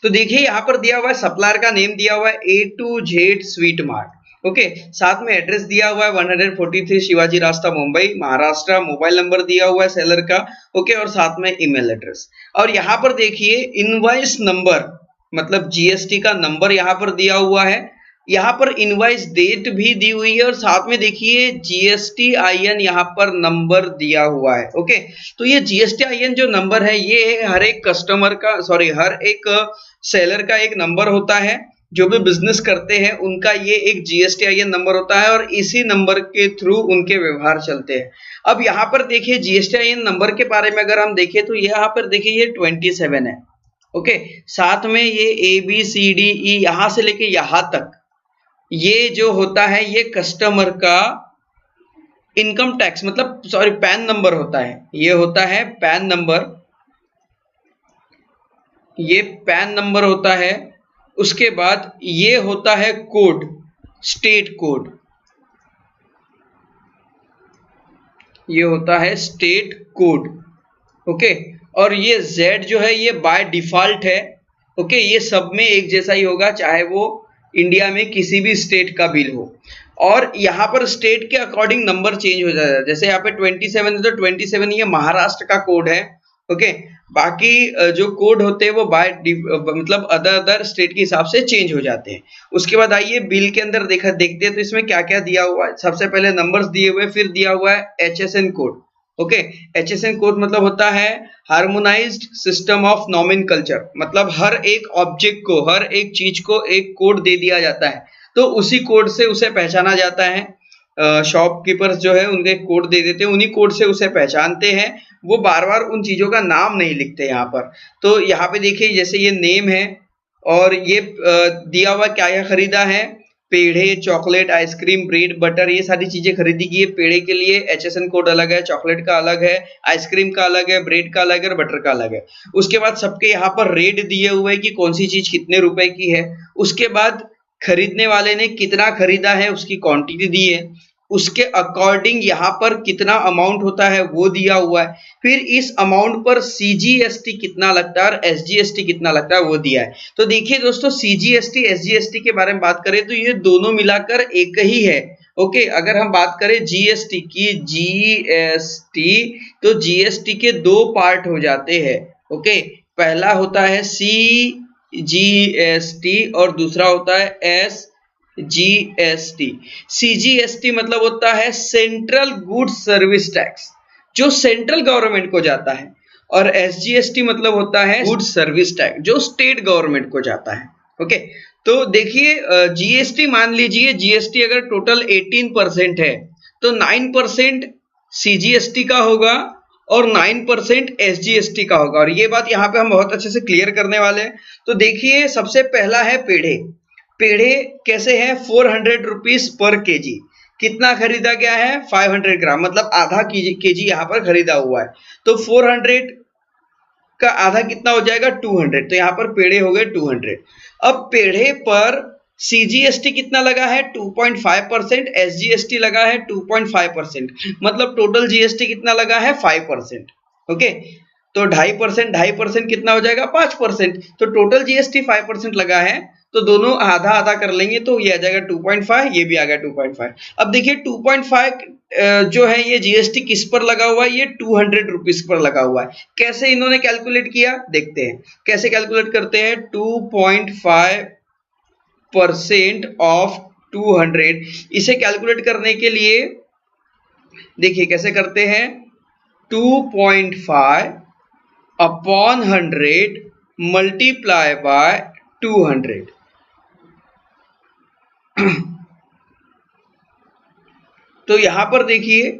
तो देखिए यहाँ पर दिया हुआ है, सप्लायर का नेम दिया हुआ है A to Z sweet mart. Okay, साथ में एड्रेस दिया हुआ है 143 शिवाजी रास्ता मुंबई महाराष्ट्र, मोबाइल नंबर दिया हुआ है सेलर का। ओके, और साथ में ईमेल एड्रेस। और यहाँ पर देखिए इनवॉइस नंबर मतलब जीएसटी का नंबर यहाँ पर दिया हुआ है, यहाँ पर इनवॉइस डेट भी दी हुई है और साथ में देखिए जीएसटी आईएन यहाँ पर नंबर दिया हुआ है। ओके, तो ये जीएसटी आईएन जो नंबर है ये हर एक कस्टमर का हर एक सेलर का एक नंबर होता है, जो भी बिजनेस करते हैं उनका ये एक जीएसटी आईएन नंबर होता है और इसी नंबर के थ्रू उनके व्यवहार चलते हैं। अब यहाँ पर देखिए जीएसटी आईएन नंबर के बारे में अगर हम देखें तो यहाँ पर देखिए ये 27 है। ओके, साथ में ये ABCDE यहाँ से लेके यहाँ तक ये जो होता है ये कस्टमर का इनकम टैक्स मतलब पैन नंबर होता है। ये होता है पैन नंबर, ये पैन नंबर होता है। उसके बाद ये होता है कोड, स्टेट कोड, ये होता है स्टेट कोड। ओके, और ये Z जो है ये बाय डिफॉल्ट है। ओके, ये सब में एक जैसा ही होगा चाहे वो इंडिया में किसी भी स्टेट का बिल हो। और यहाँ पर स्टेट के अकॉर्डिंग नंबर चेंज हो जाता है। जैसे यहाँ पे 27 है तो 27 ये महाराष्ट्र का कोड है। ओके, बाकी जो कोड होते हैं वो मतलब अदर स्टेट के हिसाब से चेंज हो जाते हैं। उसके बाद आइए बिल के अंदर देखते हैं तो इसमें क्या क्या दिया हुआ है। सबसे पहले नंबर्स दिए हुए, फिर दिया हुआ है HSN code. Okay, HSN code मतलब होता है हार्मोनाइज्ड सिस्टम ऑफ नॉमेनकल्चर, मतलब हर एक ऑब्जेक्ट को, हर एक चीज को एक कोड दे दिया जाता है तो उसी कोड से उसे पहचाना जाता है। शॉपकीपर्स जो है उनके कोड दे देते हैं, उन्हीं कोड से उसे पहचानते हैं। वो बार बार उन चीजों का नाम नहीं लिखते यहाँ पर। तो यहाँ पे देखिए जैसे ये नेम है और ये दिया हुआ क्या क्या खरीदा है, पेड़े, चॉकलेट, आइसक्रीम, ब्रेड, बटर, ये सारी चीजें खरीदी की है। पेड़े के लिए HSN कोड अलग है, चॉकलेट का अलग है, आइसक्रीम का अलग है, ब्रेड का अलग है और बटर का अलग है। उसके बाद सबके यहाँ पर रेट दिए हुए हैं कि कौन सी चीज कितने रुपए की है। उसके बाद खरीदने वाले ने कितना खरीदा है उसकी क्वांटिटी दी है, उसके अकॉर्डिंग यहाँ पर कितना अमाउंट होता है वो दिया हुआ है। फिर इस अमाउंट पर CGST कितना लगता है और SGST कितना लगता है वो दिया है। तो देखिए दोस्तों CGST SGST के बारे में बात करें तो ये दोनों मिलाकर एक ही है। ओके, अगर हम बात करें GST की, GST तो GST के दो पार्ट हो जाते हैं। ओके, पहला होता है CGST और दूसरा होता है SGST। CGST मतलब होता है सेंट्रल गुड्स सर्विस टैक्स, जो सेंट्रल गवर्नमेंट को जाता है, और SGST मतलब होता है गुड्स सर्विस टैक्स, जो स्टेट गवर्नमेंट को जाता है। ओके, तो देखिए GST मान लीजिए GST अगर टोटल 18% है तो 9% CGST का होगा और 9% SGST का होगा। और ये बात यहाँ पे हम बहुत अच्छे से क्लियर करने वाले हैं। तो देखिए सबसे पहला है पेड़े। पेड़े कैसे है, 400 रुपीज पर केजी। कितना खरीदा गया है, 500 ग्राम, मतलब आधा केजी यहाँ पर खरीदा हुआ है। तो 400 का आधा कितना हो जाएगा, 200। तो यहाँ पर पेड़े हो गए 200। अब पेड़े पर CGST कितना लगा है, 2.5%, SGST लगा है 2.5%, मतलब टोटल GST कितना लगा है, 5%। ओके, तो 2.5% कितना हो जाएगा, 5%। तो टोटल GST 5% लगा है, तो दोनों आधा आधा कर लेंगे तो ये आ जाएगा 2.5, ये भी आ गया 2.5। अब देखिए 2.5 जो है ये GST किस पर लगा हुआ है, ये 200 रुपीज पर लगा हुआ है। कैसे इन्होंने कैलकुलेट किया, देखते हैं कैसे कैलकुलेट करते हैं। 2.5% ऑफ 200, इसे कैलकुलेट करने के लिए देखिए कैसे करते हैं। 2.5 अपॉन 100 मल्टीप्लाई बाय 200। तो यहां पर देखिए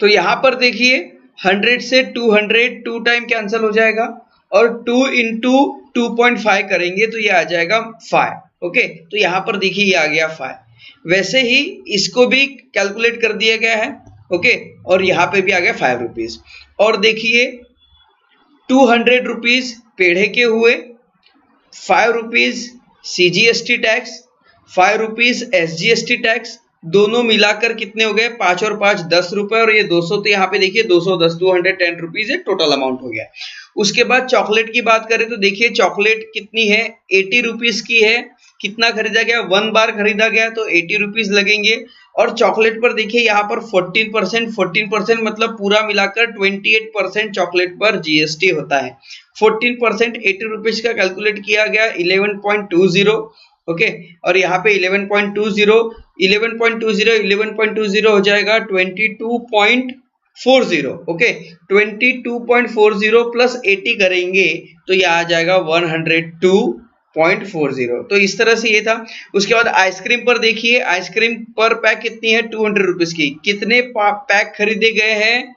तो यहां पर देखिए 100 से 200 2 टाइम कैंसिल हो जाएगा और 2 इंटू 2.5 करेंगे तो ये आ जाएगा 5। ओके, तो यहां पर देखिए ये आ गया 5। वैसे ही इसको भी कैलकुलेट कर दिया गया है। ओके, और यहाँ पे भी आ गया 5 रुपीज। और देखिए ₹200 पेढ़े के हुए, ₹5 CGST टैक्स, ₹5 SGST टैक्स, दोनों मिलाकर कितने हो गए? 5 और 5 ₹10 और ये 200, तो यहाँ पे देखिए 210 ₹210 है, टोटल अमाउंट हो गया। उसके बाद चॉकलेट की बात करें तो देखिए चॉकलेट कितनी है? ₹80 की है। कितना खरीदा गया? 1 बार खरीदा गया तो ₹80 लगेंगे। और चॉकलेट पर देखिए यहाँ पर 14% मतलब पूरा मिलाकर 28% चॉकलेट पर जीएसटी होता है। 14% ₹80 का कैलकुलेट किया गया 11.20, ओके। और यहाँ पे 11.20 हो जाएगा 22.40, ओके। 22.40 प्लस 80 करेंगे तो ये आ जाएगा 102.40। तो इस तरह से ये था। उसके बाद आइसक्रीम पर देखिए, आइसक्रीम पर पैक कितनी है? ₹200 की। कितने पैक खरीदे गए हैं?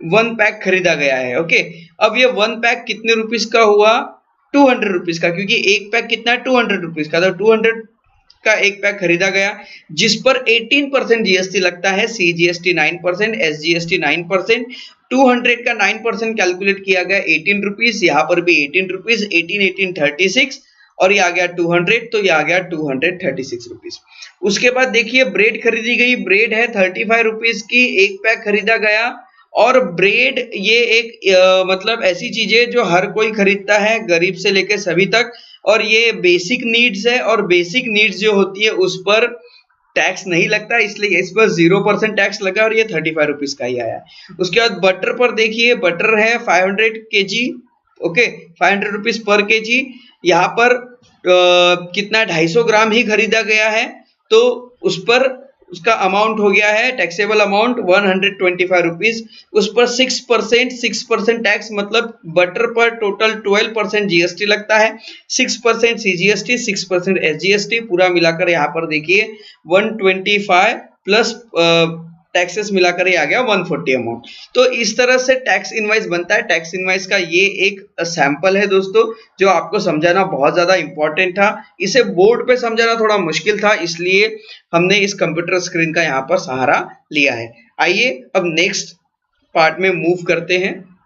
1 पैक खरीदा गया है, ओके। अब ये 1 पैक कितने रुपीस का हुआ? ₹200 का, क्योंकि एक पैक कितना है? ₹200 का, तो 200 का एक पैक खरीदा गया, जिस पर 18% जीएसटी लगता है, सीजीएसटी 9%, एसजीएसटी 9%। 200 का 9% कैलकुलेट किया गया ₹18, यहाँ पर भी ₹18, 18 36, और ये आ गया 200, तो ये आ गया ₹236। उसके बाद देखिए ब्रेड खरीदी गई, ब्रेड है ₹35 की, एक पैक खरीदा गया। और ब्रेड ये एक मतलब ऐसी चीज है जो हर कोई खरीदता है, गरीब से लेकर सभी तक, और ये बेसिक नीड्स है, और बेसिक नीड्स जो होती है उस पर टैक्स नहीं लगता, इसलिए इस पर 0% टैक्स लगा और ये ₹35 का ही आया। उसके बाद बटर पर देखिए, बटर है 500 kg, ओके, ₹500 पर kg। यहाँ पर कितना 250 ग्राम ही खरीदा गया है, तो उस पर उसका अमाउंट हो गया है टैक्सेबल अमाउंट ₹125। उस पर 6% टैक्स, मतलब बटर पर टोटल 12% जीएसटी लगता है, 6% सीजीएसटी, 6% एसजीएसटी, पूरा मिलाकर यहाँ पर देखिए 125 प्लस टैक्सेस मिलाकर ये आ गया 140 अमाउंट। तो इस तरह से टैक्स इनवाइस बनता है। टैक्स इनवाइस का ये एक सैंपल है दोस्तों, जो आपको समझाना बहुत ज्यादा इंपॉर्टेंट था। इसे बोर्ड पे समझाना थोड़ा मुश्किल था, इसलिए हमने इस कंप्यूटर स्क्रीन का यहाँ पर सहारा लिया है। आइए अब नेक्स्ट पार्ट में मूव करते हैं।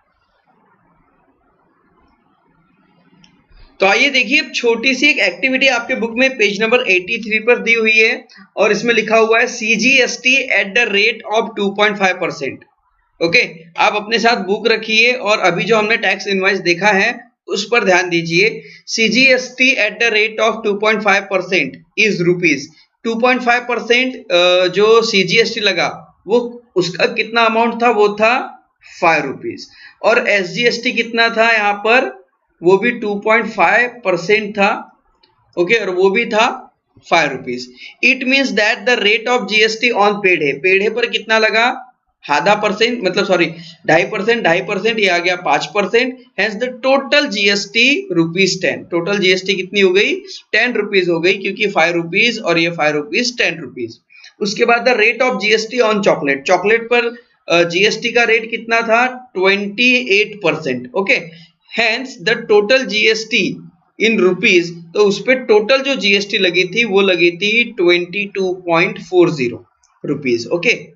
तो आइए देखिए, छोटी सी एक एक्टिविटी आपके बुक में पेज नंबर 83 पर दी हुई है, और इसमें लिखा हुआ है CGST at the rate of 2.5%। Okay, आप अपने साथ बुक रखिए और अभी जो हमने टैक्स इनवाइस देखा है उस पर ध्यान दीजिए। CGST at the rate of 2.5% is rupees. 2.5% जो सीजीएसटी लगा वो उसका कितना अमाउंट था? वो था ₹5। और एसजीएसटी कितना था? यहाँ पर वो भी 2.5% था, ओके, और वो भी था ₹5। It means that the rate of GST on pedhe, पेढ़े पर कितना लगा? आधा परसेंट, मतलब सॉरी 2.5%, ये आ गया 5%। Hence the total GST ₹10। Total GST कितनी हो गई? ₹10 हो गई, क्योंकि ₹5 और ये ₹5 ₹10। उसके बाद the rate of GST on chocolate, chocolate पर जीएसटी का रेट कितना था? 28%, okay. Hence the total GST in rupees, तो उस पर टोटल जो जीएसटी लगी थी वो लगी थी 22.40 रुपीज, ओके।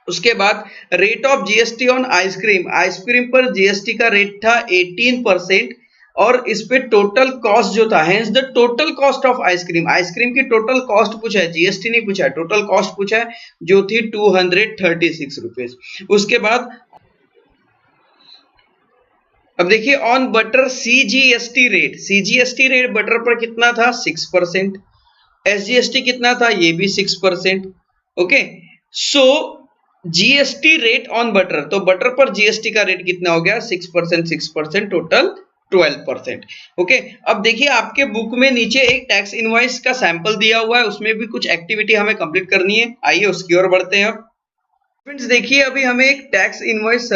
उसके बाद rate of GST on ice cream, ice cream पर जीएसटी का रेट था 18%, और इस पे टोटल कॉस्ट जो था, hence the total cost of ice cream, ice cream की टोटल कॉस्ट पूछा है, जीएसटी नहीं पूछा है, टोटल कॉस्ट पूछा है, जो थी ₹236। उसके बाद अब देखिए on butter CGST rate, CGST rate butter पर कितना था? 6%। एसजीएसटी कितना था? ये भी 6%, okay. So GST rate on butter, तो बटर पर जीएसटी का रेट कितना हो गया? 6%, टोटल 12%, ओके। अब देखिए आपके बुक में नीचे एक टैक्स इनवॉइस का सैंपल दिया हुआ है, उसमें भी कुछ एक्टिविटी हमें कंप्लीट करनी है। आइए उसकी ओर बढ़ते हैं। अब फ्रेंड्स देखिए, अभी हमें एक टैक्स इनवॉइस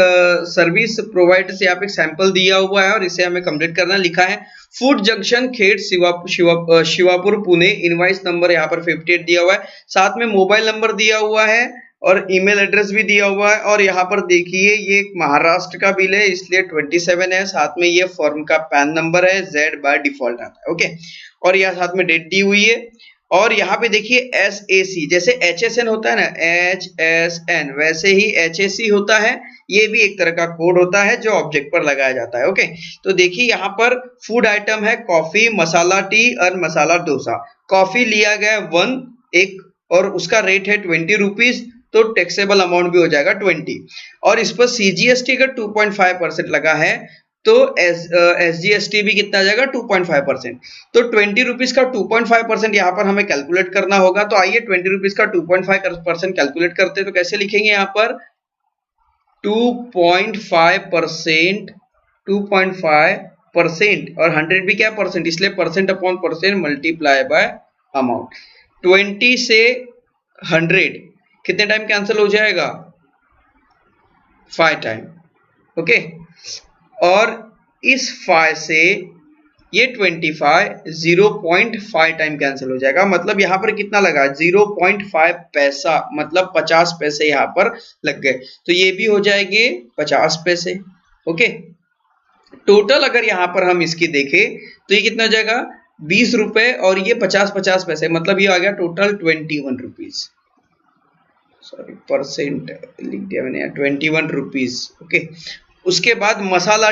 सर्विस प्रोवाइडर से यहाँ पे एक सैंपल दिया हुआ है और इसे हमें कंप्लीट करना। लिखा है फूड जंक्शन खेड़ शिवापुर पुणे, इनवॉइस नंबर यहाँ पर 58 दिया हुआ है, साथ में मोबाइल नंबर दिया हुआ है और ईमेल एड्रेस भी दिया हुआ है। और यहाँ पर देखिए ये एक महाराष्ट्र का बिल है, इसलिए 27 है, साथ में ये फॉर्म का पैन नंबर है, Z बाय डिफॉल्ट आता है, ओके। और यहाँ साथ में डेट दी हुई है। और यहाँ पे देखिए SAC, जैसे HSN होता है ना, HSN, वैसे ही HAC होता है, ये भी एक तरह का कोड होता है जो ऑब्जेक्ट पर लगाया जाता है। ओके, तो देखिए यहाँ पर फूड आइटम है कॉफी, मसाला टी और मसाला डोसा। कॉफी लिया गया 1 एक और उसका रेट है 20 रुपीज, तो टैक्सेबल अमाउंट भी हो जाएगा 20, और इस पर CGST का 2.5% लगा है, तो SGST भी कितना आ जाएगा 2.5%। तो 20 रुपीज का 2.5% यहाँ पर हमें कैलकुलेट करना होगा। तो आइए 20 रुपीज का 2.5% कैलकुलेट करते हैं। तो कैसे लिखेंगे यहाँ पर 2.5% 2.5% और 100 भी क्या परसेंट, इसलिए percent upon percent multiply by amount. 20 से 100 कितने टाइम कैंसिल हो जाएगा 5 टाइम। ओके, और इस 5 से ये 25 0.5 टाइम कैंसिल हो जाएगा। मतलब यहाँ पर कितना लगा 0.5 पैसा, मतलब 50 पैसे यहाँ पर लग गए। तो ये भी हो जाएंगे 50 पैसे। ओके, टोटल अगर यहाँ पर हम इसकी देखें तो ये कितना हो जाएगा 20 रुपए और ये 50 पैसे, मतलब ये आ गया टोटल 21 रुपीज। सॉरी परसेंट लिख दिया मैंने, 21 रुपीज। ओके, उसके बाद मसाला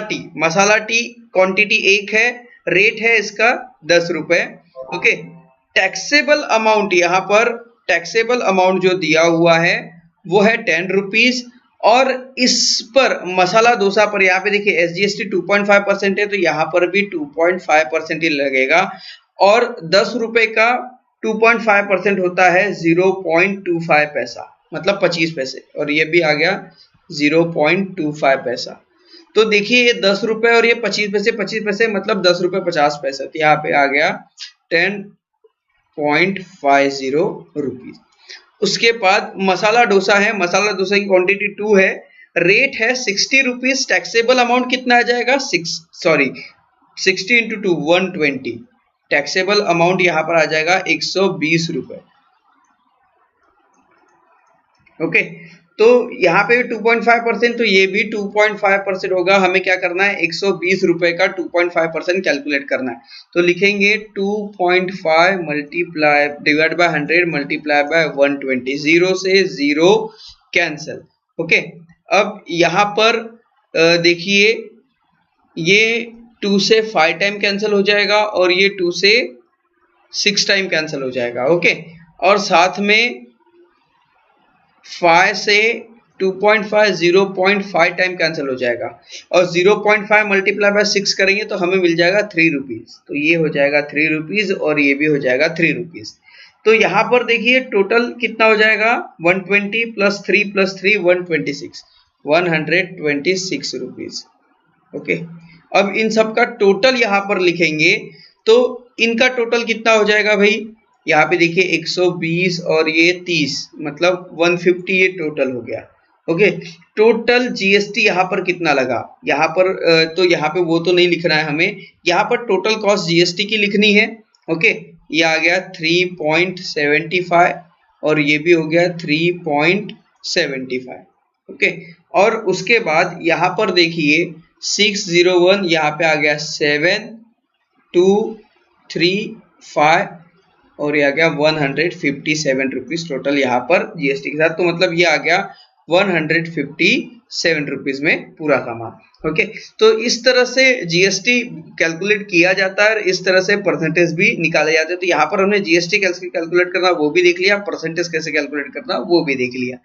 टी क्वांटिटी 1 है, रेट है इसका 10 रुपए। ओके, टैक्सेबल अमाउंट, यहाँ पर टैक्सेबल अमाउंट जो दिया हुआ है वो है 10 रुपीज, और इस पर मसाला डोसा पर यहाँ पे देखिए SGST 2.5% है, तो यहाँ पर भी 2.5% ही लगेगा, और 10 रुपए का 2.5% होता है 0.25 पैसा, मतलब 25 पैसे, और ये भी आ गया 0.25 पैसा। तो देखिए ये 10 रुपए और ये 25 पैसे मतलब 10 रुपए 50 पैसे, तो यहाँ पे आ गया 10.50 रुपीज। उसके बाद मसाला डोसा है, मसाला डोसा की क्वांटिटी 2 है, रेट है 60 रुपीज, टैक्सेबल अमाउंट कितना आ जाएगा 60 इंटू 2 120, टैक्सेबल अमाउंट यहाँ पर आ जाएगा 120 रुपए। ओके, तो यहाँ पे भी 2.5%, तो ये भी 2.5% होगा। हमें क्या करना है 120 रुपए का 2.5% कैलकुलेट करना है। तो लिखेंगे 2.5 multiply divide by 100 multiply by 120, 0 से 0 कैंसिल। ओके, अब यहाँ पर देखिए ये 2 से 5 टाइम कैंसिल हो जाएगा और ये 2 से 6 टाइम कैंसिल हो जाएगा। ओके, और साथ में 5 से 2.5 0.5 टाइम कैंसिल हो जाएगा, और 0.5 मल्टीप्लाई बाय 6 करेंगे तो हमें मिल जाएगा 3 रुपीज। तो ये हो जाएगा 3 रुपीज और ये भी हो जाएगा 3 रुपीज। तो यहाँ पर देखिए टोटल कितना हो जाएगा 120 प्लस 3 प्लस 3 126 रुपीज। ओके, अब इन सब का टोटल यहाँ पर लिखेंगे तो इनका टोटल कितना हो जाएगा भाई, यहाँ पे देखिए 120 और ये 30 मतलब 150, ये टोटल हो गया। ओके, टोटल GST यहाँ पर कितना लगा, यहाँ पर तो यहाँ पे वो तो नहीं लिखना है हमें, यहाँ पर टोटल कॉस्ट GST की लिखनी है। ओके, ये आ गया 3.75 और ये भी हो गया 3.75। ओके, और उसके बाद यहाँ पर देखिए 601, यहाँ पे आ गया 7235 और ये आ गया 157 रुपीज टोटल यहाँ पर GST के साथ। तो मतलब ये आ गया 157 रुपीज में पूरा सामान। ओके, तो इस तरह से GST कैलकुलेट किया जाता है, इस तरह से परसेंटेज भी निकाले जाते हैं। तो यहाँ पर हमने GST कैसे कैलकुलेट करना वो भी देख लिया, परसेंटेज कैसे कैलकुलेट करना वो भी देख लिया।